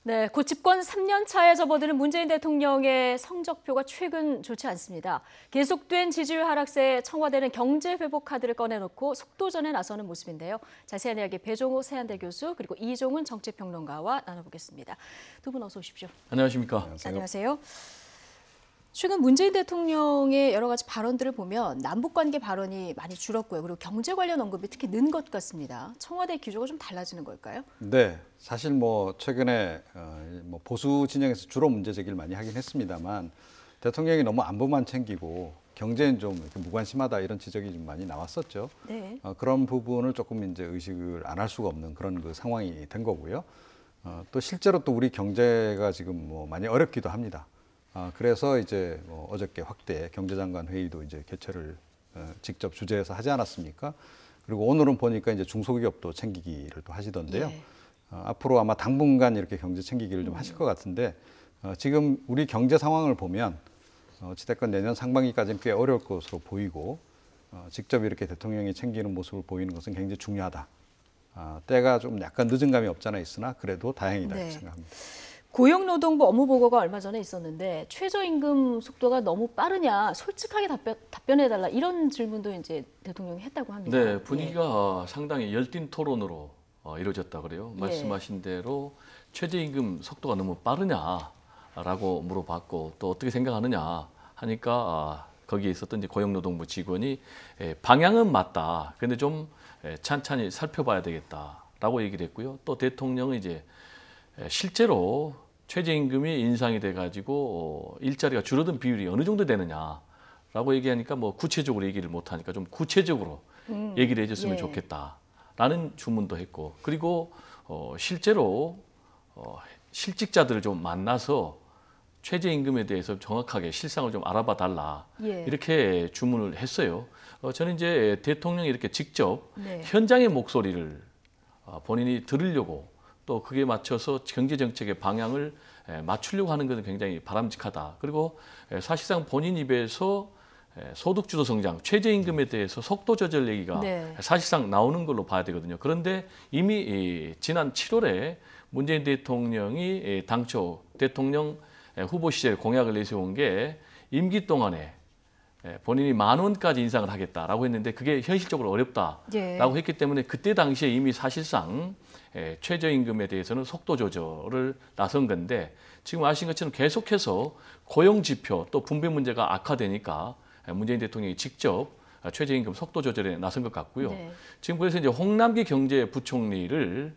네, 곧 집권 3년 차에 접어드는 문재인 대통령의 성적표가 최근 좋지 않습니다. 계속된 지지율 하락세에 청와대는 경제 회복 카드를 꺼내놓고 속도전에 나서는 모습인데요. 자세한 이야기 배종호 세한대 교수 그리고 이종훈 정치평론가와 나눠보겠습니다. 두 분 어서 오십시오. 안녕하십니까? 안녕하세요. 최근 문재인 대통령의 여러 가지 발언들을 보면 남북관계 발언이 많이 줄었고요. 그리고 경제 관련 언급이 특히 는 것 같습니다. 청와대 기조가 좀 달라지는 걸까요? 네, 사실 최근에 보수 진영에서 주로 문제 제기를 많이 하긴 했습니다만 대통령이 너무 안보만 챙기고 경제는 좀 이렇게 무관심하다 이런 지적이 좀 많이 나왔었죠. 네. 그런 부분을 조금 이제 의식을 안 할 수가 없는 그런 그 상황이 된 거고요. 또 실제로 또 우리 경제가 지금 많이 어렵기도 합니다. 그래서 이제 어저께 확대 경제장관 회의도 이제 개최를 직접 주재해서 하지 않았습니까? 그리고 오늘은 보니까 이제 중소기업도 챙기기를 또 하시던데요. 예. 앞으로 아마 당분간 이렇게 경제 챙기기를 좀 하실 것 같은데 지금 우리 경제 상황을 보면 어찌됐건 내년 상반기까지는 꽤 어려울 것으로 보이고 직접 이렇게 대통령이 챙기는 모습을 보이는 것은 굉장히 중요하다. 때가 좀 약간 늦은 감이 없잖아 있으나 그래도 다행이다 이렇게 생각합니다. 고용노동부 업무보고가 얼마 전에 있었는데 최저임금 속도가 너무 빠르냐 솔직하게 답변해달라 이런 질문도 이제 대통령이 했다고 합니다. 네, 분위기가 상당히 열띤 토론으로 이루어졌다 그래요. 예. 말씀하신 대로 최저임금 속도가 너무 빠르냐라고 물어봤고 또 어떻게 생각하느냐 하니까 거기에 있었던 이제 고용노동부 직원이 방향은 맞다. 그런데 좀 찬찬히 살펴봐야 되겠다라고 얘기를 했고요. 또 대통령은 이제 실제로 최저임금이 인상이 돼가지고 일자리가 줄어든 비율이 어느 정도 되느냐라고 얘기하니까 구체적으로 얘기를 못하니까 좀 구체적으로 얘기를 해줬으면 예. 좋겠다라는 주문도 했고 그리고 실제로 실직자들을 좀 만나서 최저임금에 대해서 정확하게 실상을 좀 알아봐 달라 예. 이렇게 주문을 했어요. 저는 이제 대통령이 이렇게 직접 네. 현장의 목소리를 본인이 들으려고 또 그게 맞춰서 경제 정책의 방향을 맞추려고 하는 것은 굉장히 바람직하다. 그리고 사실상 본인 입에서 소득주도 성장, 최저임금에 대해서 속도 조절 얘기가 네. 사실상 나오는 걸로 봐야 되거든요. 그런데 이미 지난 7월에 문재인 대통령이 당초 대통령 후보 시절에 공약을 내세운 게 임기 동안에 본인이 10,000원까지 인상을 하겠다라고 했는데 그게 현실적으로 어렵다라고 예. 했기 때문에 그때 당시에 이미 사실상 최저임금에 대해서는 속도 조절을 나선 건데 지금 아시는 것처럼 계속해서 고용 지표 또 분배 문제가 악화되니까 문재인 대통령이 직접 최저임금 속도 조절에 나선 것 같고요. 네. 지금 그래서 이제 홍남기 경제부총리를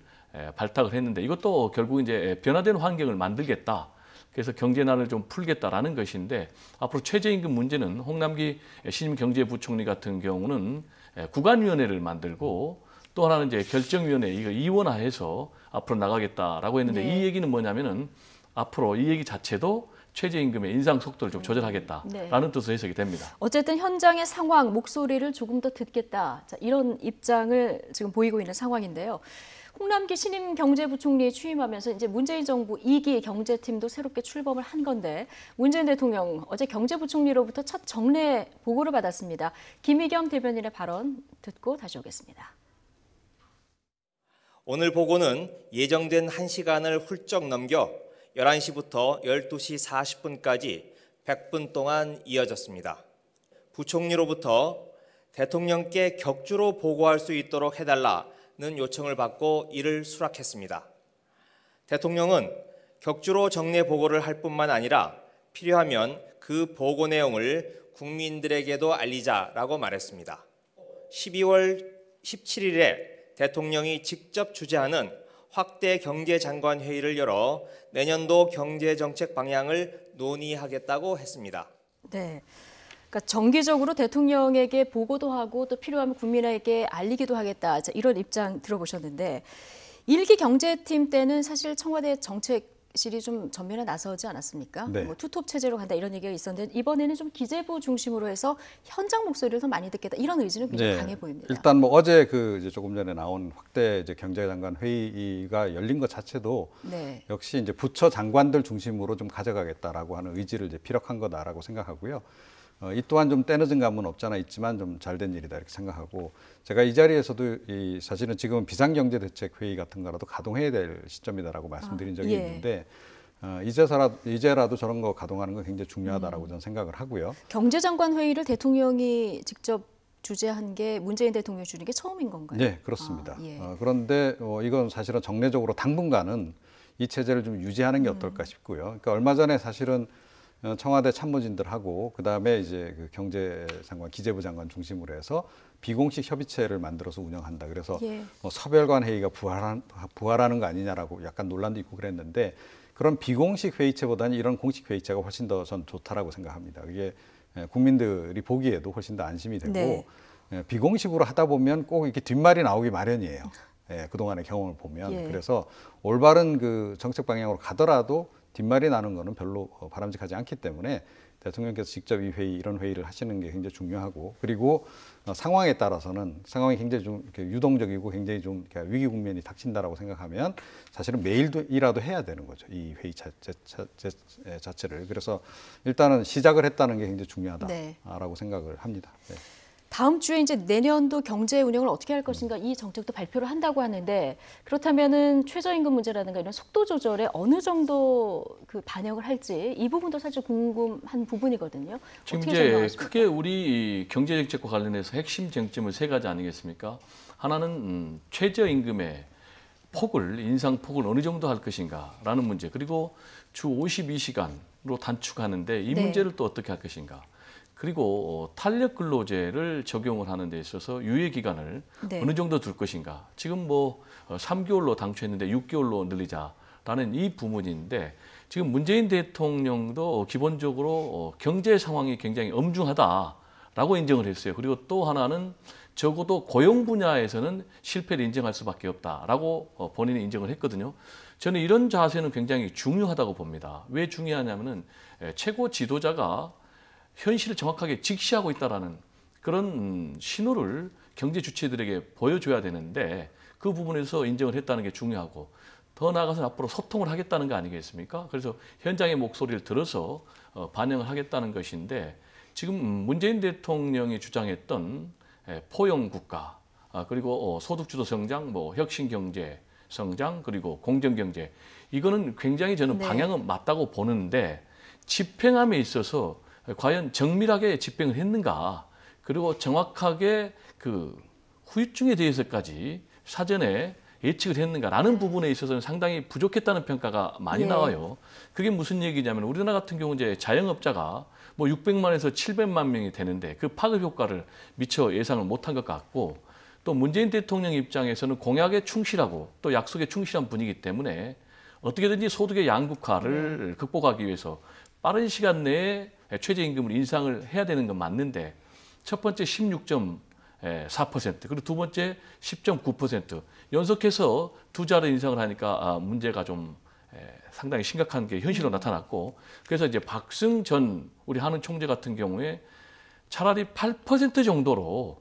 발탁을 했는데 이것도 결국 이제 변화된 환경을 만들겠다. 그래서 경제난을 좀 풀겠다라는 것인데 앞으로 최저임금 문제는 홍남기 신임 경제부총리 같은 경우는 구간위원회를 만들고 또 하나는 이제 결정위원회 이거 이원화해서 앞으로 나가겠다라고 했는데 네. 이 얘기는 뭐냐면은 앞으로 이 얘기 자체도 최저임금의 인상 속도를 좀 조절하겠다라는 네. 뜻으로 해석이 됩니다. 어쨌든 현장의 상황, 목소리를 조금 더 듣겠다. 자, 이런 입장을 지금 보이고 있는 상황인데요. 홍남기 신임 경제부총리 취임하면서 이제 문재인 정부 2기 경제팀도 새롭게 출범을 한 건데 문재인 대통령 어제 경제부총리로부터 첫 정례 보고를 받았습니다. 김의겸 대변인의 발언 듣고 다시 오겠습니다. 오늘 보고는 예정된 1시간을 훌쩍 넘겨 11시부터 12시 40분까지 100분 동안 이어졌습니다. 부총리로부터 대통령께 격주로 보고할 수 있도록 해달라는 요청을 받고 이를 수락했습니다. 대통령은 격주로 정례 보고를 할 뿐만 아니라 필요하면 그 보고 내용을 국민들에게도 알리자라고 말했습니다. 12월 17일에 대통령이 직접 주재하는 확대 경제장관 회의를 열어 내년도 경제정책 방향을 논의하겠다고 했습니다. 네. 그러니까 정기적으로 대통령에게 보고도 하고 또 필요하면 국민에게 알리기도 하겠다. 자, 이런 입장 들어보셨는데 1기 경제팀 때는 사실 청와대 정책실이 좀 전면에 나서지 않았습니까? 네. 투톱 체제로 간다 이런 얘기가 있었는데 이번에는 좀 기재부 중심으로 해서 현장 목소리를 더 많이 듣겠다 이런 의지는 굉장히 강해 보입니다. 일단 어제 이제 조금 전에 나온 확대 이제 경제장관 회의가 열린 것 자체도 네. 역시 이제 부처 장관들 중심으로 좀 가져가겠다라고 하는 의지를 이제 피력한 거다라고 생각하고요. 이 또한 좀 때늦은 감은 없잖아 있지만 좀 잘된 일이다 이렇게 생각하고 제가 이 자리에서도 사실은 지금은 비상경제대책회의 같은 거라도 가동해야 될 시점이다라고 말씀드린 적이 있는데 이제라도 저런 거 가동하는 건 굉장히 중요하다라고 저는 생각을 하고요. 경제장관 회의를 대통령이 직접 주재한 게 문재인 대통령이 주는 게 처음인 건가요? 네, 그렇습니다. 예. 그런데 이건 사실은 정례적으로 당분간은 이 체제를 좀 유지하는 게 어떨까 싶고요. 그러니까 얼마 전에 사실은 청와대 참모진들하고 그다음에 이제 그 경제장관, 기재부 장관 중심으로 해서 비공식 협의체를 만들어서 운영한다. 그래서 서별관 회의가 부활하는 거 아니냐라고 약간 논란도 있고 그랬는데 그런 비공식 회의체보다는 이런 공식 회의체가 훨씬 더 전 좋다라고 생각합니다. 그게 국민들이 보기에도 훨씬 더 안심이 되고 비공식으로 하다 보면 꼭 이렇게 뒷말이 나오기 마련이에요. 그동안의 경험을 보면. 그래서 올바른 그 정책 방향으로 가더라도 뒷말이 나는 거는 별로 바람직하지 않기 때문에 대통령께서 직접 이런 회의를 하시는 게 굉장히 중요하고 그리고 상황에 따라서는 상황이 굉장히 좀 이렇게 유동적이고 굉장히 좀 위기 국면이 닥친다라고 생각하면 사실은 매일이라도 해야 되는 거죠. 이 회의 자체를. 그래서 일단은 시작을 했다는 게 굉장히 중요하다라고 생각을 합니다. 네. 다음 주에 이제 내년도 경제 운영을 어떻게 할 것인가 이 정책도 발표를 한다고 하는데 그렇다면은 최저임금 문제라든가 이런 속도 조절에 어느 정도 그 반영을 할지 이 부분도 사실 궁금한 부분이거든요. 지금 어떻게 이제 생각하십니까? 크게 우리 경제 정책과 관련해서 핵심 쟁점은 세 가지 아니겠습니까? 하나는 최저임금의 인상 폭을 어느 정도 할 것인가라는 문제, 그리고 주 52시간으로 단축하는데 이 문제를 또 어떻게 할 것인가. 그리고 탄력 근로제를 적용을 하는 데 있어서 유예 기간을 어느 정도 둘 것인가. 지금 3개월로 당초했는데 6개월로 늘리자라는 이 부분인데 지금 문재인 대통령도 기본적으로 경제 상황이 굉장히 엄중하다라고 인정을 했어요. 그리고 또 하나는 적어도 고용 분야에서는 실패를 인정할 수밖에 없다라고 본인이 인정을 했거든요. 저는 이런 자세는 굉장히 중요하다고 봅니다. 왜 중요하냐면은 최고 지도자가 현실을 정확하게 직시하고 있다라는 그런 신호를 경제 주체들에게 보여줘야 되는데 그 부분에서 인정을 했다는 게 중요하고 더 나아가서 앞으로 소통을 하겠다는 거 아니겠습니까? 그래서 현장의 목소리를 들어서 반영을 하겠다는 것인데 지금 문재인 대통령이 주장했던 포용 국가 그리고 소득주도 성장, 혁신 경제 성장 그리고 공정 경제 이거는 굉장히 저는 방향은 맞다고 보는데 집행함에 있어서 과연 정밀하게 집행을 했는가 그리고 정확하게 그 후유증에 대해서까지 사전에 예측을 했는가라는 부분에 있어서는 상당히 부족했다는 평가가 많이 나와요. 그게 무슨 얘기냐면 우리나라 같은 경우 이제 자영업자가 600만에서 700만 명이 되는데 그 파급 효과를 미처 예상을 못한 것 같고 또 문재인 대통령 입장에서는 공약에 충실하고 또 약속에 충실한 분이기 때문에 어떻게든지 소득의 양극화를 극복하기 위해서 빠른 시간 내에 최저임금을 인상을 해야 되는 건 맞는데 첫 번째 16.4% 그리고 두 번째 10.9% 연속해서 두 자리 인상을 하니까 문제가 좀 상당히 심각한 게 현실로 나타났고 그래서 이제 박승 전 우리 한은 총재 같은 경우에 차라리 8% 정도로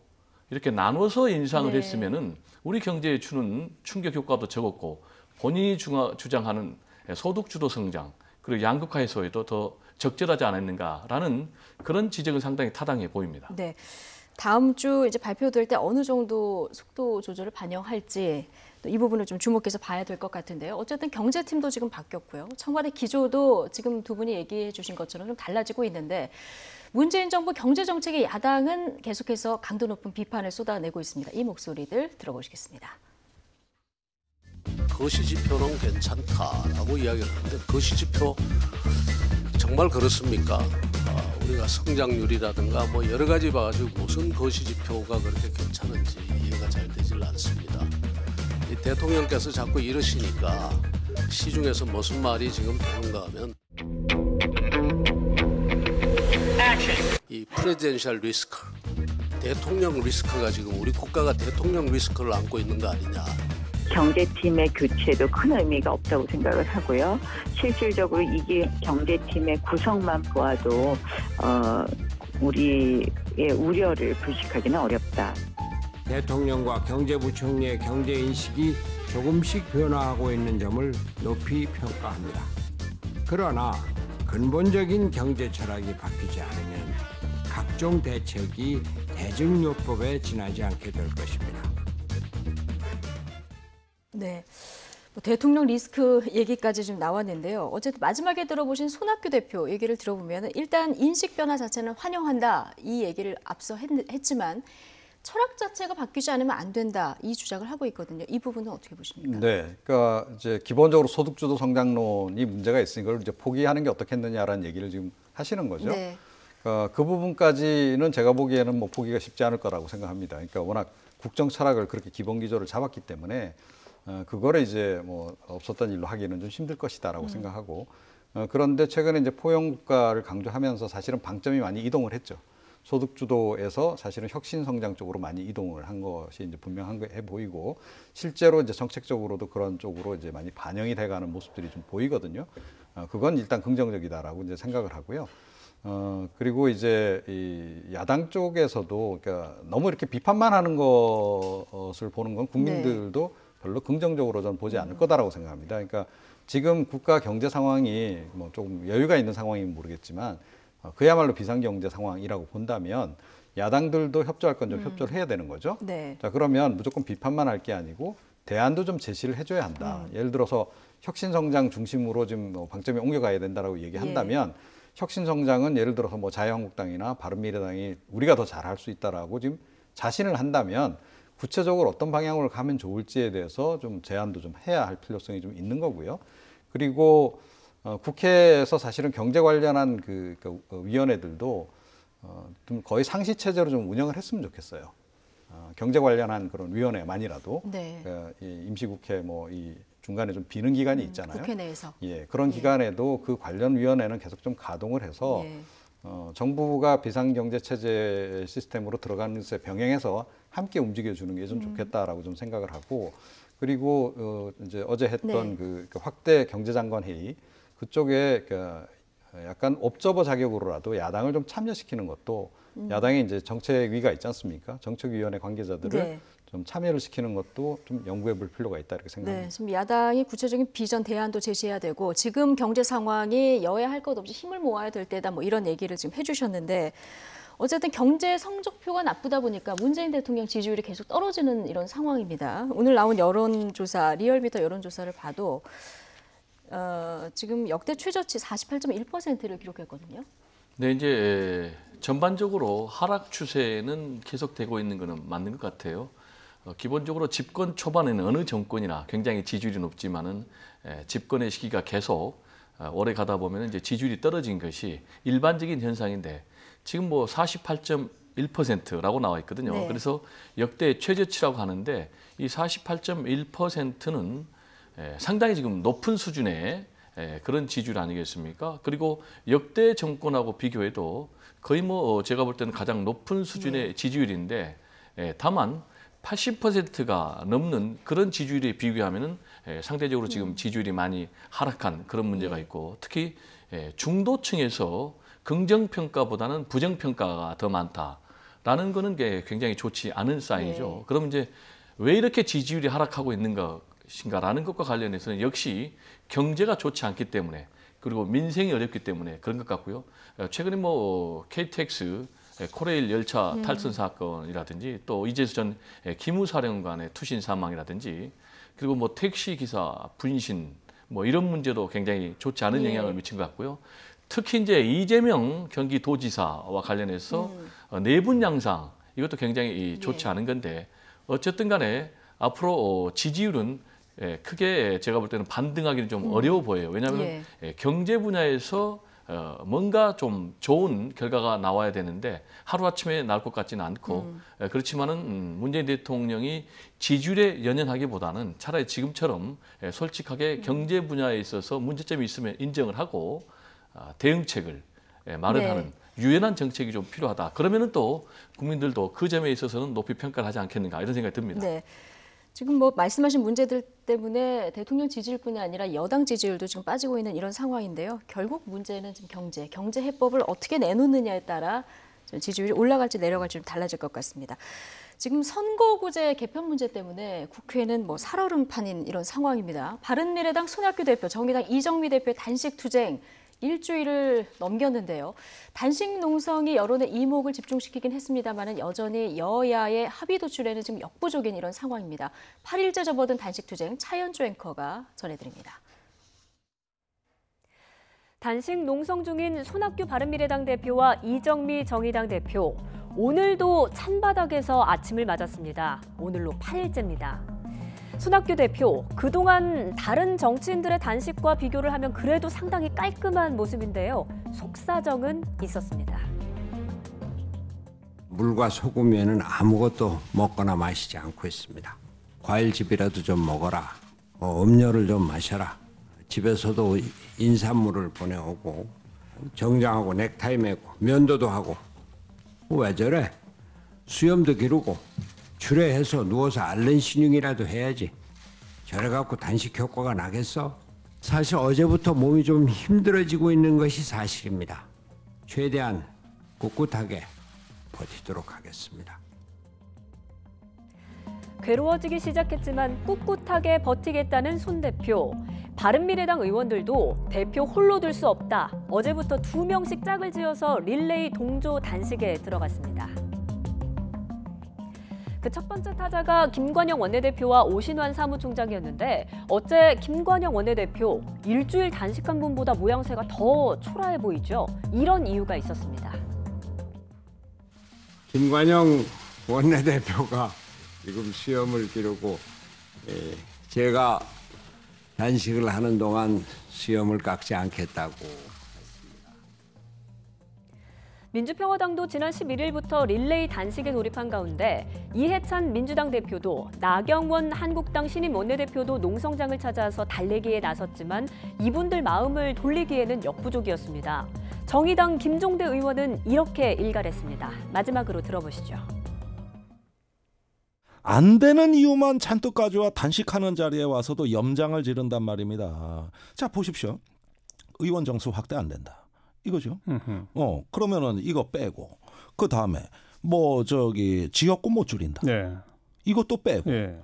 이렇게 나눠서 인상을 했으면은 우리 경제에 주는 충격 효과도 적었고 본인이 주장하는 소득주도 성장 그리고 양극화 해소에도 더 적절하지 않았는가라는 그런 지적은 상당히 타당해 보입니다. 네, 다음 주 이제 발표될 때 어느 정도 속도 조절을 반영할지 또 이 부분을 좀 주목해서 봐야 될 것 같은데요. 어쨌든 경제팀도 지금 바뀌었고요. 청와대 기조도 지금 두 분이 얘기해 주신 것처럼 좀 달라지고 있는데 문재인 정부 경제 정책의 야당은 계속해서 강도 높은 비판을 쏟아내고 있습니다. 이 목소리들 들어보시겠습니다. 거시지표는 괜찮다라고 이야기를 하는데 거시지표 정말 그렇습니까? 우리가 성장률이라든가 여러 가지 봐가지고 무슨 거시지표가 그렇게 괜찮은지 이해가 잘 되질 않습니다. 이 대통령께서 자꾸 이러시니까 시중에서 무슨 말이 지금 도는가 하면 이 프레젠셜 리스크, 대통령 리스크가 지금 우리 국가가 대통령 리스크를 안고 있는 거 아니냐. 경제팀의 교체도 큰 의미가 없다고 생각을 하고요. 실질적으로 이게 경제팀의 구성만 보아도 우리의 우려를 불식하기는 어렵다. 대통령과 경제부총리의 경제인식이 조금씩 변화하고 있는 점을 높이 평가합니다. 그러나 근본적인 경제 철학이 바뀌지 않으면 각종 대책이 대증요법에 지나지 않게 될 것입니다. 네. 뭐 대통령 리스크 얘기까지 좀 나왔는데요. 어쨌든 마지막에 들어보신 손학규 대표 얘기를 들어보면 일단 인식 변화 자체는 환영한다 이 얘기를 앞서 했지만 철학 자체가 바뀌지 않으면 안 된다 이 주장을 하고 있거든요. 이 부분은 어떻게 보십니까? 네, 그러니까 이제 기본적으로 소득주도 성장론이 문제가 있으니 그걸 이제 포기하는 게 어떻겠느냐라는 얘기를 지금 하시는 거죠. 네. 그 부분까지는 제가 보기에는 뭐 포기가 쉽지 않을 거라고 생각합니다. 그러니까 워낙 국정 철학을 그렇게 기본 기조를 잡았기 때문에 그거를 이제 뭐 없었던 일로 하기는 좀 힘들 것이다라고 생각하고 그런데 최근에 이제 포용 국가를 강조하면서 사실은 방점이 많이 이동을 했죠. 소득 주도에서 사실은 혁신 성장 쪽으로 많이 이동을 한 것이 이제 분명해 보이고 실제로 이제 정책적으로도 그런 쪽으로 이제 많이 반영이 돼가는 모습들이 좀 보이거든요. 그건 일단 긍정적이다라고 이제 생각을 하고요. 그리고 이제 이 야당 쪽에서도 그러니까 너무 이렇게 비판만 하는 것을 보는 건 국민들도 별로 긍정적으로 저는 보지 않을 거다라고 생각합니다. 그러니까 지금 국가 경제 상황이 뭐 조금 여유가 있는 상황이면 모르겠지만 그야말로 비상경제 상황이라고 본다면 야당들도 협조할 건 좀 협조를 해야 되는 거죠. 네. 자, 그러면 무조건 비판만 할 게 아니고 대안도 좀 제시를 해줘야 한다. 예를 들어서 혁신성장 중심으로 지금 뭐 방점이 옮겨가야 된다라고 얘기한다면 혁신성장은 예를 들어서 뭐 자유한국당이나 바른미래당이 우리가 더 잘할 수 있다라고 지금 자신을 한다면 구체적으로 어떤 방향으로 가면 좋을지에 대해서 좀 제안도 좀 해야 할 필요성이 좀 있는 거고요. 그리고 국회에서 사실은 경제 관련한 그 위원회들도 좀 거의 상시 체제로 좀 운영을 했으면 좋겠어요. 경제 관련한 그런 위원회만이라도 네. 이 임시국회 뭐 이 중간에 좀 비는 기간이 있잖아요. 국회 내에서. 예, 그런 기간에도 그 관련 위원회는 계속 좀 가동을 해서 정부가 비상경제 체제 시스템으로 들어가는 것에 병행해서 함께 움직여주는 게 좀 좋겠다라고 좀 생각을 하고 그리고 이제 어제 했던 그 확대 경제장관 회의 그쪽에 약간 옵저버 자격으로라도 야당을 좀 참여시키는 것도 야당의 이제 정책위가 있지 않습니까? 정책위원회 관계자들을 좀 참여를 시키는 것도 좀 연구해 볼 필요가 있다 이렇게 생각합니다. 네, 지금 야당이 구체적인 비전 대안도 제시해야 되고 지금 경제 상황이 여야 할 것 없이 힘을 모아야 될 때다 뭐 이런 얘기를 지금 해주셨는데 어쨌든 경제 성적표가 나쁘다 보니까 문재인 대통령 지지율이 계속 떨어지는 이런 상황입니다. 오늘 나온 여론조사, 리얼미터 여론조사를 봐도 지금 역대 최저치 48.1%를 기록했거든요. 네, 이제 전반적으로 하락 추세는 계속되고 있는 것은 맞는 것 같아요. 기본적으로 집권 초반에는 어느 정권이나 굉장히 지지율이 높지만은 집권의 시기가 계속 오래 가다 보면 이제 지지율이 떨어진 것이 일반적인 현상인데 지금 뭐 48.1%라고 나와 있거든요. 네. 그래서 역대 최저치라고 하는데 이 48.1%는 상당히 지금 높은 수준의 그런 지지율 아니겠습니까? 그리고 역대 정권하고 비교해도 거의 뭐 제가 볼 때는 가장 높은 수준의 지지율인데 다만 80%가 넘는 그런 지지율에 비교하면은 상대적으로 지금 지지율이 많이 하락한 그런 문제가 있고 특히 중도층에서 긍정평가보다는 부정평가가 더 많다라는 거는 게 굉장히 좋지 않은 사인이죠. 그럼 이제 왜 이렇게 지지율이 하락하고 있는 것인가라는 것과 관련해서는 역시 경제가 좋지 않기 때문에 그리고 민생이 어렵기 때문에 그런 것 같고요. 최근에 뭐 KTX 코레일 열차 탈선 사건이라든지 또 이재수 전 기무사령관의 투신 사망이라든지 그리고 뭐 택시 기사 분신 뭐 이런 문제도 굉장히 좋지 않은 영향을 미친 것 같고요. 특히 이제 이재명 경기도지사와 관련해서 내분 양상 이것도 굉장히 좋지 않은 건데 어쨌든 간에 앞으로 지지율은 크게 제가 볼 때는 반등하기는 좀 어려워 보여요. 왜냐하면 경제 분야에서 뭔가 좀 좋은 결과가 나와야 되는데 하루아침에 나올 것 같지는 않고 그렇지만은 문재인 대통령이 지지율에 연연하기보다는 차라리 지금처럼 솔직하게 경제 분야에 있어서 문제점이 있으면 인정을 하고 대응책을 마련하는 유연한 정책이 좀 필요하다. 그러면은 또 국민들도 그 점에 있어서는 높이 평가를 하지 않겠는가 이런 생각이 듭니다. 네. 지금 뭐 말씀하신 문제들 때문에 대통령 지지율뿐이 아니라 여당 지지율도 지금 빠지고 있는 이런 상황인데요. 결국 문제는 지금 경제 해법을 어떻게 내놓느냐에 따라 지지율이 올라갈지 내려갈지 좀 달라질 것 같습니다. 지금 선거구제 개편 문제 때문에 국회는 뭐 살얼음판인 이런 상황입니다. 바른미래당 손학규 대표, 정의당 이정미 대표의 단식 투쟁 일주일을 넘겼는데요. 단식 농성이 여론의 이목을 집중시키긴 했습니다만 여전히 여야의 합의 도출에는 지금 역부족인 이런 상황입니다. 8일째 접어든 단식 투쟁 차연주 앵커가 전해드립니다. 단식 농성 중인 손학규 바른미래당 대표와 이정미 정의당 대표. 오늘도 찬바닥에서 아침을 맞았습니다. 오늘로 8일째입니다. 손학규 대표, 그동안 다른 정치인들의 단식과 비교를 하면 그래도 상당히 깔끔한 모습인데요. 속사정은 있었습니다. 물과 소금 외에는 아무것도 먹거나 마시지 않고 있습니다. 과일즙이라도 좀 먹어라. 음료를 좀 마셔라. 집에서도 인삼물을 보내오고 정장하고 넥타이 매고 면도도 하고. 왜 저래? 수염도 기르고 주례해서 누워서 앓는 신용이라도 해야지. 저래갖고 단식 효과가 나겠어? 사실 어제부터 몸이 좀 힘들어지고 있는 것이 사실입니다. 최대한 꿋꿋하게 버티도록 하겠습니다. 괴로워지기 시작했지만 꿋꿋하게 버티겠다는 손 대표. 바른미래당 의원들도 대표 홀로 둘 수 없다. 어제부터 2명씩 짝을 지어서 릴레이 동조 단식에 들어갔습니다. 그 첫 번째 타자가 김관영 원내대표와 오신환 사무총장이었는데 어째 김관영 원내대표 일주일 단식한 분보다 모양새가 더 초라해 보이죠. 이런 이유가 있었습니다. 김관영 원내대표가 지금 수염을 기르고 제가 단식을 하는 동안 수염을 깎지 않겠다고. 민주평화당도 지난 11일부터 릴레이 단식에 돌입한 가운데 이해찬 민주당 대표도 나경원 한국당 신임 원내대표도 농성장을 찾아서 달래기에 나섰지만 이분들 마음을 돌리기에는 역부족이었습니다. 정의당 김종대 의원은 이렇게 일갈했습니다. 마지막으로 들어보시죠. 안 되는 이유만 잔뜩 가져와 단식하는 자리에 와서도 염장을 지른단 말입니다. 자, 보십시오. 의원 정수 확대 안 된다. 이거죠. 그러면은 이거 빼고 그 다음에 지역구 못 줄인다. 네. 이것도 빼고. 네.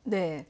네.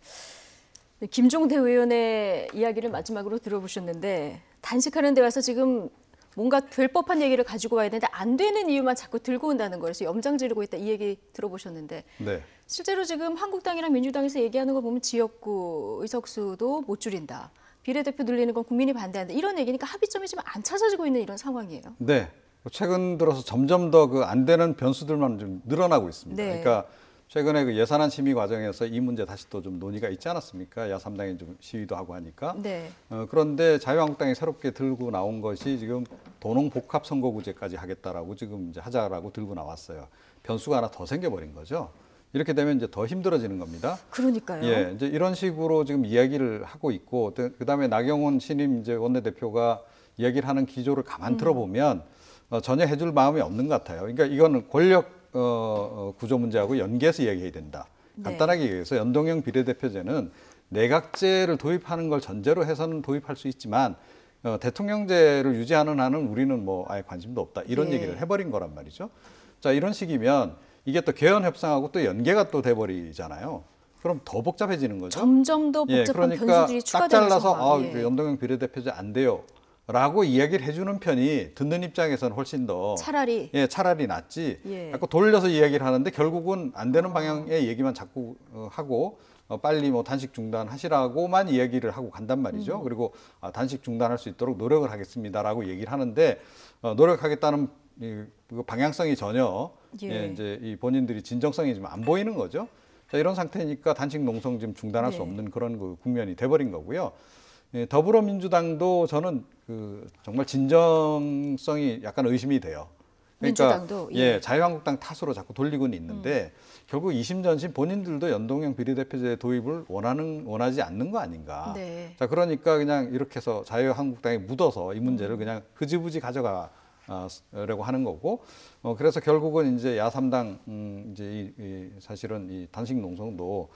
김종대 의원의 이야기를 마지막으로 들어보셨는데 단식하는 데 와서 지금 뭔가 될 법한 얘기를 가지고 와야 되는데 안 되는 이유만 자꾸 들고 온다는 거예요. 그래서 염장 지르고 있다 이 얘기 들어보셨는데 네. 실제로 지금 한국당이랑 민주당에서 얘기하는 거 보면 지역구 의석수도 못 줄인다. 비례대표 늘리는 건 국민이 반대한다. 이런 얘기니까 합의점이 지금 안 찾아지고 있는 이런 상황이에요. 네. 최근 들어서 점점 더 그 안 되는 변수들만 좀 늘어나고 있습니다. 네. 그러니까 최근에 그 예산안 심의 과정에서 이 문제 다시 또 좀 논의가 있지 않았습니까? 야3당이 좀 시위도 하고 하니까. 네. 그런데 자유한국당이 새롭게 들고 나온 것이 지금 도농복합선거구제까지 하겠다라고 지금 이제 하자라고 들고 나왔어요. 변수가 하나 더 생겨버린 거죠. 이렇게 되면 이제 더 힘들어지는 겁니다. 그러니까요. 예, 이제 이런 식으로 지금 이야기를 하고 있고, 그다음에 나경원 신임 이제 원내대표가 이야기를 하는 기조를 가만 들어보면 전혀 해줄 마음이 없는 것 같아요. 그러니까 이거는 권력 구조 문제하고 연계해서 이야기해야 된다. 간단하게 얘기해서 연동형 비례대표제는 내각제를 도입하는 걸 전제로 해서는 도입할 수 있지만 대통령제를 유지하는 한은 우리는 뭐 아예 관심도 없다. 이런 네. 얘기를 해버린 거란 말이죠. 자, 이런 식이면 이게 또 개헌 협상하고 또 연계가 또 돼버리잖아요. 그럼 더 복잡해지는 거죠. 점점 더 복잡한 그러니까 변수들이 딱 추가되는 잘라서 상황. 예. 연동형 비례대표제 안 돼요. 라고 이야기를 해주는 편이 듣는 입장에서는 훨씬 더 차라리 차라리 낫지. 예. 자꾸 돌려서 이야기를 하는데 결국은 안 되는 방향의 얘기만 자꾸 하고 빨리 뭐 단식 중단하시라고만 이야기를 하고 간단 말이죠. 그리고 단식 중단할 수 있도록 노력을 하겠습니다라고 얘기를 하는데 노력하겠다는 그 방향성이 전혀 이제 이 본인들이 진정성이 좀 안 보이는 거죠. 자, 이런 상태니까 단식 농성 지금 중단할 수 없는 그런 그 국면이 돼버린 거고요. 더불어민주당도 저는 그 정말 진정성이 약간 의심이 돼요. 그러니까 민주당도 자유한국당 탓으로 자꾸 돌리고는 있는데 결국 이심전심 본인들도 연동형 비례대표제 도입을 원하지 않는 거 아닌가. 네. 자, 그러니까 그냥 이렇게 해서 자유한국당에 묻어서 이 문제를 그냥 흐지부지 가져가려고 하는 거고. 그래서 결국은 이제 야3당 이제 사실은 이 단식 농성도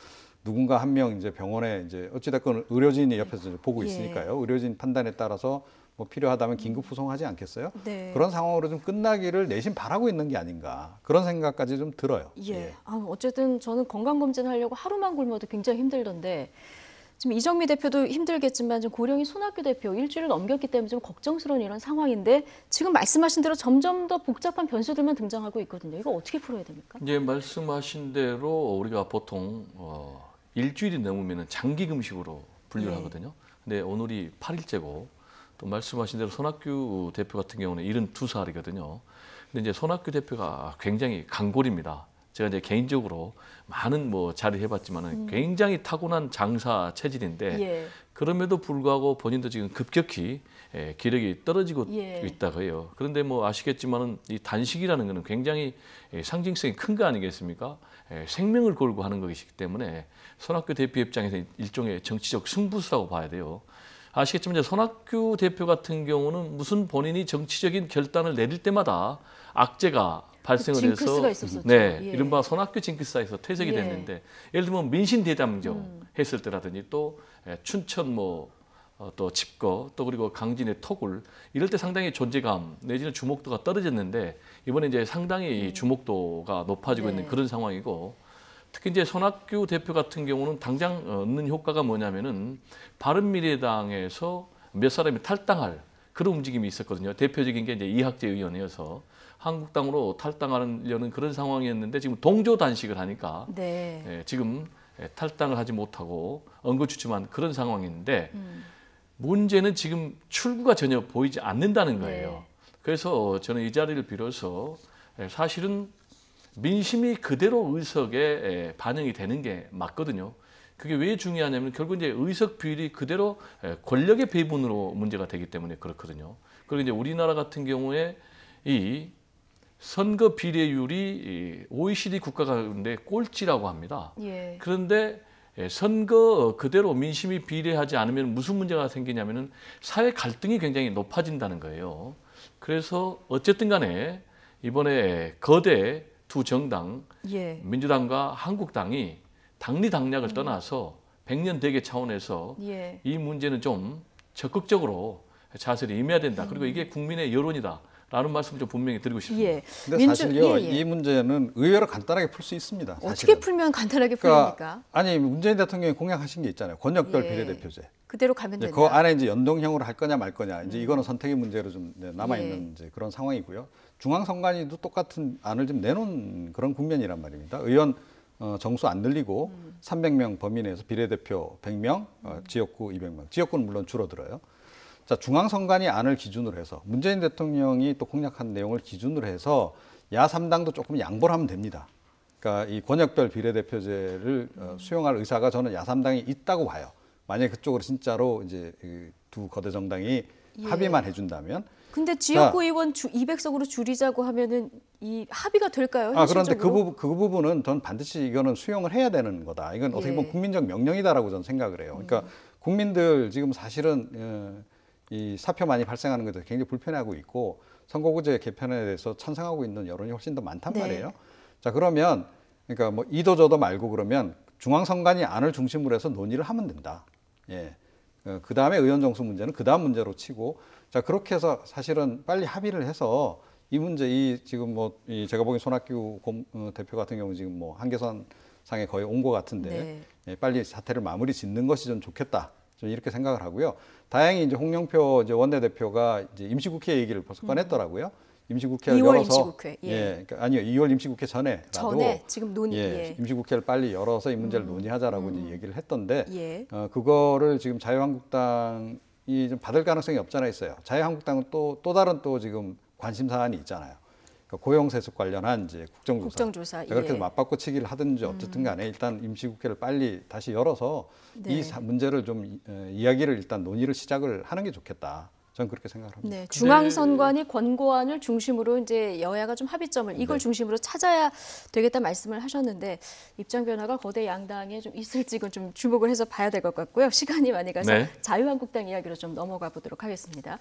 누군가 한 명 이제 병원에 이제 어찌됐건 의료진이 옆에서 보고 있으니까요. 의료진 판단에 따라서 뭐 필요하다면 긴급 후송하지 않겠어요? 네. 그런 상황으로 좀 끝나기를 내심 바라고 있는 게 아닌가 그런 생각까지 좀 들어요. 어쨌든 저는 건강검진 하려고 하루만 굶어도 굉장히 힘들던데 지금 이정미 대표도 힘들겠지만 지금 고령이 손학규 대표 일주일을 넘겼기 때문에 좀 걱정스러운 이런 상황인데 지금 말씀하신 대로 점점 더 복잡한 변수들만 등장하고 있거든요. 이거 어떻게 풀어야 됩니까? 이제 말씀하신 대로 우리가 보통 일주일이 넘으면 장기 금식으로 분류를 네. 하거든요. 근데 오늘이 8일째고 또 말씀하신 대로 손학규 대표 같은 경우는 72살이거든요. 근데 이제 손학규 대표가 굉장히 강골입니다. 제가 이제 개인적으로 많은 자리를 해봤지만은 굉장히 타고난 장사 체질인데 예. 그럼에도 불구하고 본인도 지금 급격히 기력이 떨어지고 예. 있다고 해요. 그런데 아시겠지만은 이 단식이라는 것은 굉장히 상징성이 큰 거 아니겠습니까? 생명을 걸고 하는 것이기 때문에 손학규 대표 입장에서 일종의 정치적 승부수라고 봐야 돼요. 아시겠지만 이제 손학규 대표 같은 경우는 무슨 본인이 정치적인 결단을 내릴 때마다 악재가 발생을 징크스가 해서 있었었죠. 네, 예. 이른바 손학규 징크스에서 퇴색이 예. 됐는데 예를 들면 민신대담정 했을 때라든지 또 춘천 또 집거 또 그리고 강진의 토굴 이럴 때 상당히 존재감 내지는 주목도가 떨어졌는데 이번에 이제 상당히 주목도가 높아지고 네. 있는 그런 상황이고 특히 이제 손학규 대표 같은 경우는 당장 얻는 효과가 뭐냐면은 바른미래당에서 몇 사람이 탈당할 그런 움직임이 있었거든요. 대표적인 게 이제 이학재 의원이어서 한국당으로 탈당하려는 그런 상황이었는데 지금 동조 단식을 하니까 네. 지금 탈당을 하지 못하고 엉거주춤한 그런 상황인데 문제는 지금 출구가 전혀 보이지 않는다는 거예요. 네. 그래서 저는 이 자리를 빌어서 사실은 민심이 그대로 의석에 반영이 되는 게 맞거든요. 그게 왜 중요하냐면 결국 이제 의석 비율이 그대로 권력의 배분으로 문제가 되기 때문에 그렇거든요. 그리고 이제 우리나라 같은 경우에 이 선거 비례율이 OECD 국가 가운데 꼴찌라고 합니다. 예. 그런데 선거 그대로 민심이 비례하지 않으면 무슨 문제가 생기냐면은 사회 갈등이 굉장히 높아진다는 거예요. 그래서 어쨌든 간에 이번에 거대 두 정당 예. 민주당과 한국당이 당리당략을 떠나서 100년 대계 차원에서 예. 이 문제는 좀 적극적으로 자세히 임해야 된다. 그리고 이게 국민의 여론이다. 라는 말씀 좀 분명히 드리고 싶습니다. 예. 근데 사실요, 예, 예. 이 문제는 의외로 간단하게 풀 수 있습니다. 어떻게 사실은. 풀면 간단하게 그러니까 풀립니까? 아니 문재인 대통령이 공약하신 게 있잖아요. 권역별 예. 비례대표제. 그대로 가면 이제 된다. 그 안에 이제 연동형으로 할 거냐 말 거냐. 이제 이거는 선택의 문제로 좀 남아 있는 이제 그런 상황이고요. 중앙선관위도 똑같은 안을 좀 내놓은 그런 국면이란 말입니다. 의원 정수 안 늘리고 300명 범위 내에서 비례대표 100명, 지역구 200명. 지역구는 물론 줄어들어요. 자, 중앙선관위 안을 기준으로 해서 문재인 대통령이 또 공약한 내용을 기준으로 해서 야3당도 조금 양보를 하면 됩니다. 그러니까 이 권역별 비례대표제를 수용할 의사가 저는 야3당이 있다고 봐요. 만약에 그쪽으로 진짜로 이제 두 거대 정당이 합의만 해준다면. 근데 지역구 의원 200석으로 줄이자고 하면은 이 합의가 될까요? 현실적으로? 그런데 그 부분은 전 반드시 이거는 수용을 해야 되는 거다. 이건 어떻게 보면 국민적 명령이다라고 저는 생각을 해요. 그러니까 국민들 지금 사실은 이 사표 많이 발생하는 것에 굉장히 불편해하고 있고 선거구제 개편에 대해서 찬성하고 있는 여론이 훨씬 더 많단 말이에요. 자, 그러면 그러니까 뭐 이도 저도 말고 그러면 중앙선관위 안을 중심으로 해서 논의를 하면 된다. 예. 그 다음에 의원 정수 문제는 그 다음 문제로 치고 자, 그렇게 해서 사실은 빨리 합의를 해서 이 문제 지금 제가 보기엔 손학규 대표 같은 경우 지금 한계선 상에 거의 온 것 같은데 예, 빨리 사태를 마무리 짓는 것이 좀 좋겠다. 좀 이렇게 생각을 하고요. 다행히 이제 홍영표 원내대표가 이제 임시국회 얘기를 벌써 꺼냈더라고요. 임시국회를 2월 열어서 임시국회. 그러니까 아니요, 2월 임시국회 전에라도 지금 논의. 임시국회를 빨리 열어서 이 문제를 논의하자라고 이제 얘기를 했던데 그거를 지금 자유한국당이 좀 받을 가능성이 없잖아 있어요. 자유한국당은 또 다른 지금 관심 사안이 있잖아요. 그러니까 고용세습 관련한 이제 국정조사. 그렇게 맞바꿔 치기를 하든지 어쨌든 간에 일단 임시국회를 빨리 다시 열어서 이 문제를 좀 이야기를 일단 논의를 시작을 하는 게 좋겠다. 저는 그렇게 생각을 합니다. 네, 중앙선관위 권고안을 중심으로 이제 여야가 좀 합의점을 이걸 중심으로 찾아야 되겠다 말씀을 하셨는데 입장 변화가 거대 양당에 좀 있을지는 좀 주목을 해서 봐야 될 것 같고요. 시간이 많이 가서 자유한국당 이야기로 좀 넘어가 보도록 하겠습니다.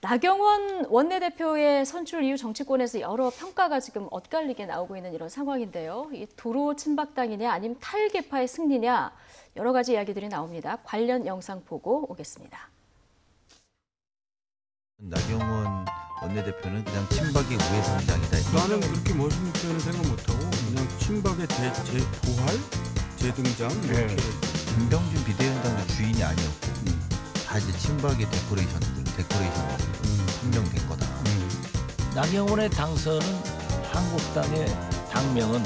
나경원 원내대표의 선출 이후 정치권에서 여러 평가가 지금 엇갈리게 나오고 있는 이런 상황인데요. 이 도로 친박당이냐 아니면 탈계파의 승리냐 여러 가지 이야기들이 나옵니다. 관련 영상 보고 오겠습니다. 나경원 원내대표는 그냥 친박의 우회성당이다. 나는 그렇게 멋있는 표현을 생각 못하고 그냥 친박의 재부활, 재등장 이렇게 김병준 비대위원장도 주인이 아니었고 다 이제 친박의 데코레이션들 판명된 거다. 나경원의 당선은 한국당의 당명은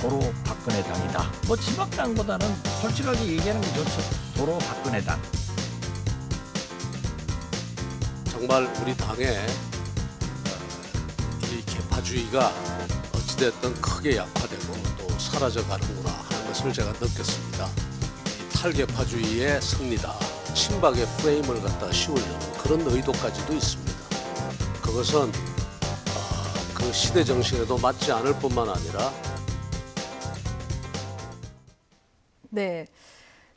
도로 박근혜 당이다. 뭐 친박당보다는 솔직하게 얘기하는 게 좋죠. 도로 박근혜 당. 정말 우리 당의 이 개파주의가 어찌됐든 크게 약화되고 또 사라져가는구나 하는 것을 제가 느꼈습니다. 이 탈개파주의의 승리다. 친박의 프레임을 갖다 씌우려는 그런 의도까지도 있습니다. 그것은 그 시대 정신에도 맞지 않을 뿐만 아니라 네.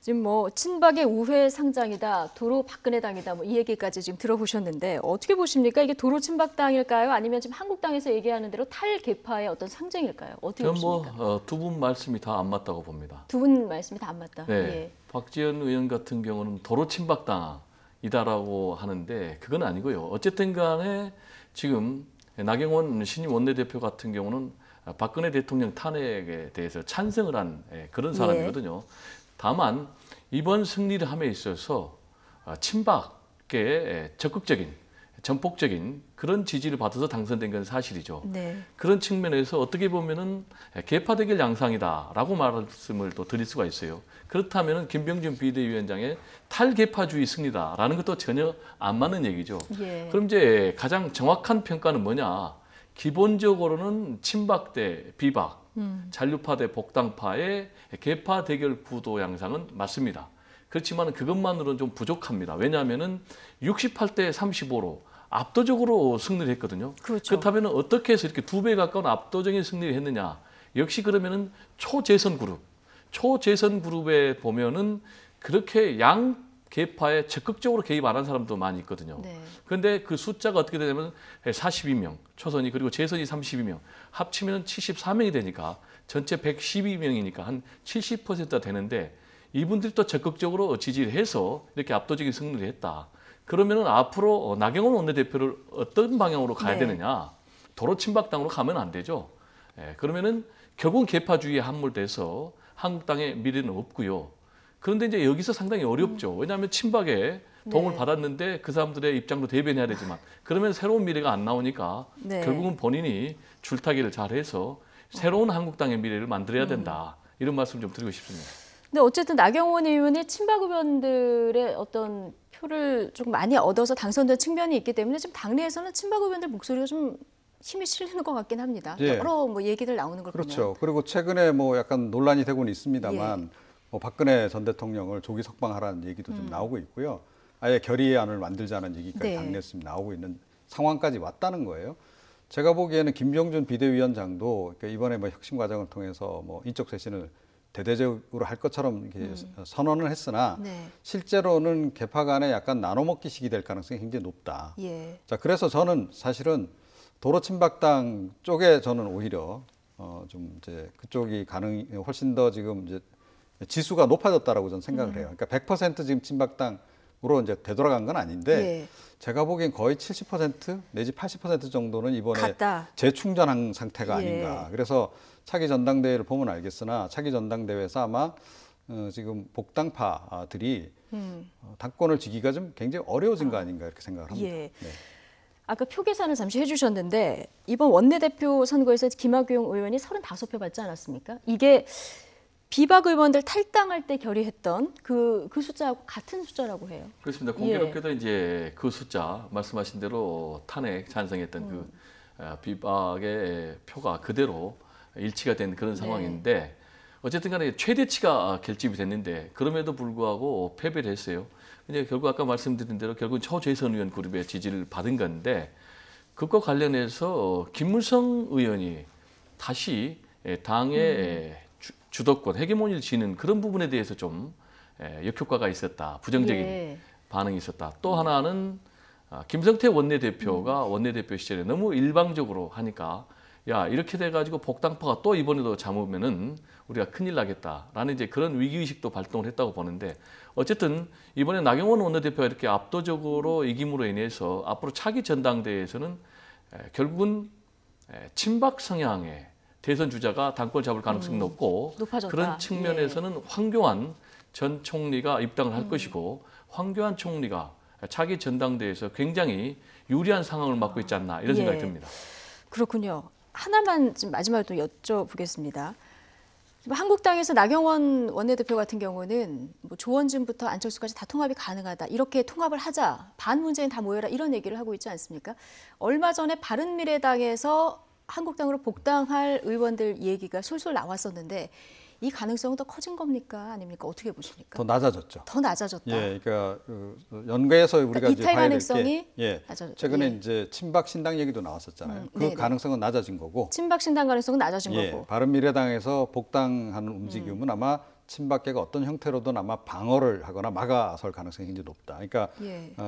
지금 뭐 친박의 우회 상장이다, 도로 박근혜 당이다, 뭐 이 얘기까지 지금 들어보셨는데 어떻게 보십니까? 이게 도로 친박당일까요? 아니면 지금 한국당에서 얘기하는 대로 탈개파의 어떤 상징일까요? 어떻게 저는 보십니까? 두 분 말씀이 다 안 맞다고 봅니다. 두 분 말씀이 다 안 맞다. 네. 예. 박지원 의원 같은 경우는 도로 친박당이다라고 하는데 그건 아니고요. 어쨌든 간에 지금 나경원 신임 원내대표 같은 경우는 박근혜 대통령 탄핵에 대해서 찬성을 한 그런 사람이거든요. 다만 이번 승리를 함에 있어서 친박계 적극적인 전폭적인 그런 지지를 받아서 당선된 건 사실이죠. 네. 그런 측면에서 어떻게 보면은 개파 대결 양상이다라고 말씀을 또 드릴 수가 있어요. 그렇다면은 김병준 비대위원장의 탈개파주의 승리다라는 것도 전혀 안 맞는 얘기죠. 예. 그럼 이제 가장 정확한 평가는 뭐냐? 기본적으로는 친박 대 비박, 잔류파 대 복당파의 개파 대결 구도 양상은 맞습니다. 그렇지만 그것만으로는 좀 부족합니다. 왜냐하면은 68대 35로 압도적으로 승리를 했거든요. 그렇죠. 그렇다면 어떻게 해서 이렇게 2배 가까운 압도적인 승리를 했느냐? 역시 그러면은 초재선 그룹에 보면은 그렇게 양 개파에 적극적으로 개입 안 한 사람도 많이 있거든요. 네. 그런데 그 숫자가 어떻게 되냐면 42명, 초선이 그리고 재선이 32명, 합치면 74명이 되니까 전체 112명이니까 한 70%가 되는데 이분들이 또 적극적으로 지지를 해서 이렇게 압도적인 승리를 했다. 그러면은 앞으로 나경원 원내대표를 어떤 방향으로 가야 네. 되느냐? 도로 친박당으로 가면 안 되죠. 그러면은 결국은 개파주의에 함몰돼서 한국당의 미래는 없고요. 그런데 이제 여기서 상당히 어렵죠. 왜냐하면 친박에 도움을 네. 받았는데 그 사람들의 입장도 대변해야 되지만 그러면 새로운 미래가 안 나오니까 네. 결국은 본인이 줄타기를 잘해서 새로운 한국당의 미래를 만들어야 된다. 이런 말씀 좀 드리고 싶습니다. 근데 어쨌든 나경원 의원이 친박 의원들의 어떤 표를 좀 많이 얻어서 당선된 측면이 있기 때문에 지금 당내에서는 친박 의원들 목소리가 좀 힘이 실리는 것 같긴 합니다. 예. 여러 뭐 얘기들 나오는 걸 보면. 그렇죠. 그리고 최근에 뭐 약간 논란이 되고는 있습니다만 뭐 박근혜 전 대통령을 조기 석방하라는 얘기도 좀 나오고 있고요. 아예 결의안을 만들자는 얘기까지 네. 당내에서 나오고 있는 상황까지 왔다는 거예요. 제가 보기에는 김병준 비대위원장도 이번에 뭐 혁신 과정을 통해서 뭐 인적 쇄신을 대대적으로 할 것처럼 이렇게 선언을 했으나 네. 실제로는 개파 간에 약간 나눠먹기식이 될 가능성이 굉장히 높다. 예. 자, 그래서 저는 사실은 도로 친박당 쪽에 저는 오히려 좀 이제 그쪽이 훨씬 더 지금 이제 지수가 높아졌다라고 저는 생각을 해요. 그러니까 100% 지금 친박당으로 이제 되돌아간 건 아닌데 예. 제가 보기엔 거의 70% 내지 80% 정도는 이번에 갔다. 재충전한 상태가 예. 아닌가. 그래서 차기 전당대회를 보면 알겠으나 차기 전당대회에서 아마 지금 복당파들이 당권을 쥐기가 좀 굉장히 어려워진 거 아닌가 이렇게 생각을 합니다. 예. 네. 아까 표 계산을 잠시 해주셨는데 이번 원내대표 선거에서 김학용 의원이 35표 받지 않았습니까? 이게 비박 의원들 탈당할 때 결의했던 그 숫자하고 같은 숫자라고 해요. 그렇습니다. 공교롭게도 이제 그 숫자 말씀하신 대로 탄핵 찬성했던 그 비박의 표가 그대로 일치가 된 그런 상황인데 어쨌든 간에 최대치가 결집이 됐는데 그럼에도 불구하고 패배를 했어요. 이제 결국 아까 말씀드린 대로 결국은 초재선 의원 그룹의 지지를 받은 건데 그것과 관련해서 김무성 의원이 다시 당의 주도권, 헤게모니를 쥐는 그런 부분에 대해서 좀 역효과가 있었다. 부정적인 반응이 있었다. 또 하나는 김성태 원내대표가 원내대표 시절에 너무 일방적으로 하니까 야 이렇게 돼가지고 복당파가 또 이번에도 잠으면은 우리가 큰일 나겠다라는 이제 그런 위기의식도 발동을 했다고 보는데 어쨌든 이번에 나경원 원내대표가 이렇게 압도적으로 이김으로 인해서 앞으로 차기 전당대회에서는 결국은 친박 성향의 대선 주자가 당권을 잡을 가능성이 높고 높아졌다. 그런 측면에서는 황교안 전 총리가 입당을 할 것이고 황교안 총리가 차기 전당대회에서 굉장히 유리한 상황을 맡고 있지 않나 이런 생각이 듭니다. 그렇군요. 하나만 지금 마지막으로 또 여쭤보겠습니다. 한국당에서 나경원 원내대표 같은 경우는 뭐 조원진부터 안철수까지 다 통합이 가능하다. 이렇게 통합을 하자. 반문재인 다 모여라. 이런 얘기를 하고 있지 않습니까? 얼마 전에 바른미래당에서 한국당으로 복당할 의원들 얘기가 술술 나왔었는데 이 가능성은 더 커진 겁니까? 아닙니까? 어떻게 보십니까? 더 낮아졌죠. 더 낮아졌다. 예, 그러니까 연계해서 우리가 이제 이탈 봐야 될 가능성이 게 낮아졌죠. 최근에 예. 이제 친박 신당 얘기도 나왔었잖아요. 그 네네. 가능성은 낮아진 거고. 친박 신당 가능성은 낮아진 거고. 바른미래당에서 복당하는 움직임은 아마 친박계가 어떤 형태로든 아마 방어를 하거나 막아설 가능성이 굉장히 높다. 그러니까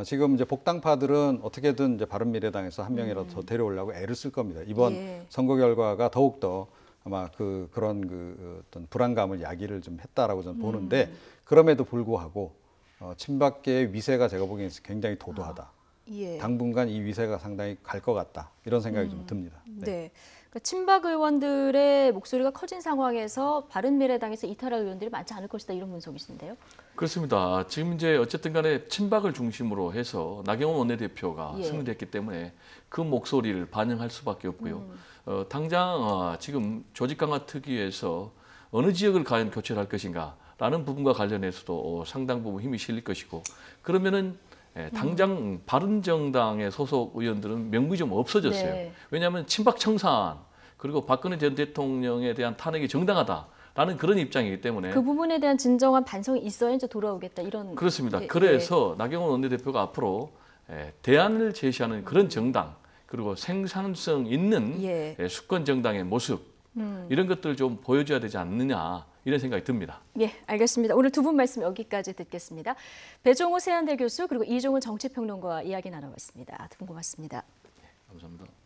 지금 이제 복당파들은 어떻게든 이제 바른미래당에서 한 명이라도 더 데려오려고 애를 쓸 겁니다. 이번 선거 결과가 더욱 더 아마 그런 어떤 불안감을 야기를 좀 했다라고 저는 보는데 그럼에도 불구하고 친박계의 위세가 제가 보기에는 굉장히 도도하다. 당분간 이 위세가 상당히 갈 것 같다. 이런 생각이 좀 듭니다. 네. 그러니까 친박 의원들의 목소리가 커진 상황에서 바른미래당에서 이탈할 의원들이 많지 않을 것이다. 이런 분석이신데요. 그렇습니다. 지금 이제 어쨌든 간에 친박을 중심으로 해서 나경원 원내대표가 승리했기 때문에 그 목소리를 반영할 수밖에 없고요. 당장 지금 조직 강화 특위에서 어느 지역을 과연 교체를 할 것인가라는 부분과 관련해서도 상당 부분 힘이 실릴 것이고 그러면은 당장 바른정당의 소속 의원들은 명분이 좀 없어졌어요. 네. 왜냐하면 친박 청산 그리고 박근혜 전 대통령에 대한 탄핵이 정당하다라는 그런 입장이기 때문에 그 부분에 대한 진정한 반성이 있어야 이제 돌아오겠다 이런. 그렇습니다. 그래서 나경원 원내대표가 앞으로 대안을 제시하는 그런 정당 그리고 생산성 있는 수권 정당의 모습 이런 것들을 좀 보여줘야 되지 않느냐 이런 생각이 듭니다. 예, 알겠습니다. 오늘 두 분 말씀 여기까지 듣겠습니다. 배종우 세한대 교수 그리고 이종훈 정치평론가와 이야기 나눠봤습니다. 두 분 고맙습니다. 감사합니다.